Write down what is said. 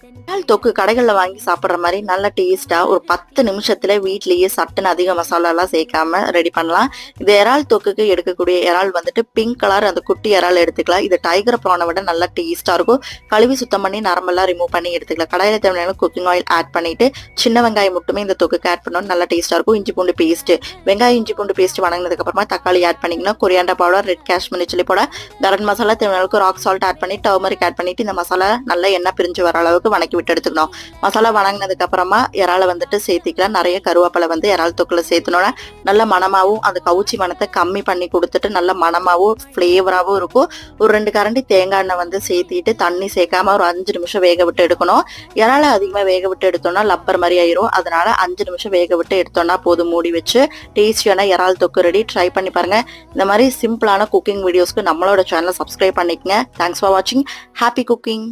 இறால் தொக்கு கடைகள்ல வாங்கி சாப்பிடுற மாதிரி நல்ல டேஸ்டா ஒரு 10 நிமிஷத்துல வீட்லயே சட்டுன்னு அதிக மசாலா எல்லாம் சேர்க்காம ரெடி பண்ணலாம். இது இறால் தொக்குக்கு எடுக்கக்கூடிய இறால் வந்துட்டு பிங்க் கலர் அந்த குட்டி இறால் எடுத்துக்கலாம். இது டைகர் ப்ரானை விட நல்லா டேஸ்டா இருக்கும். கழுவி சுத்தம் பண்ணி நரம்பெல்லாம் ரிமூவ் பண்ணி எடுத்துக்கலாம். கடாயில தேவையான குக்கிங் ஆயில் ஆட் பண்ணிட்டு சின்ன வெங்காயம் மட்டுமே இந்த தொக்குக்கு ஆட் பண்ணணும். நல்லா டேஸ்டா இருக்கும். இஞ்சி பூண்டு பேஸ்ட், வெங்காயம் இஞ்சி பூண்டு பேஸ்ட் வணங்கினதுக்கு அப்புறமா தக்காளி ஆட் பண்ணிக்கணும். Coriander powder, red Kashmiri chilli powder, garam masala தேவையான அளவுக்கு ராக் சால்ட் ஆட் பண்ணி டர்மரிக் ஆட் பண்ணிட்டு இந்த மசாலா நல்லா எண்ணெய் பிரிஞ்சு வர அளவுக்கு வணக்கி விட்டு எடுத்துக்கணும். மசாலா வணங்கினதுக்கு அப்புறமா இறாலை வந்துட்டு சேர்த்திக்கலாம். நிறைய கருவேப்பிலை வந்து இறால் தொக்குல சேர்த்தனோட நல்ல மணமாவும் அந்த கவுச்சி மணத்தை கம்மி பண்ணி கொடுத்துட்டு நல்ல மணமாவும் ஃபிளேவராகவும் இருக்கும். ஒரு 2 கரண்டி தேங்காய் எண்ணெய் வந்து சேர்த்திட்டு தண்ணி சேர்க்காம ஒரு 5 நிமிஷம் வேக விட்டு எடுக்கணும். இறாலை அதிகமாக வேக விட்டு எடுத்தோம்னா லப்பர் மாதிரி ஆயிரும். அதனால 5 நிமிஷம் வேக விட்டு எடுத்தோம்னா போதும். மூடி வச்சு டேஸ்டியான இறால் தொக்கு ரெடி. ட்ரை பண்ணி பாருங்க. இந்த மாதிரி சிம்பிளான குக்கிங் வீடியோஸ்க்கு நம்மளோட சேனலை சப்ஸ்கிரைப் பண்ணிக்கங்க. தேங்க்ஸ் ஃபார் வாட்சிங். Happy cooking.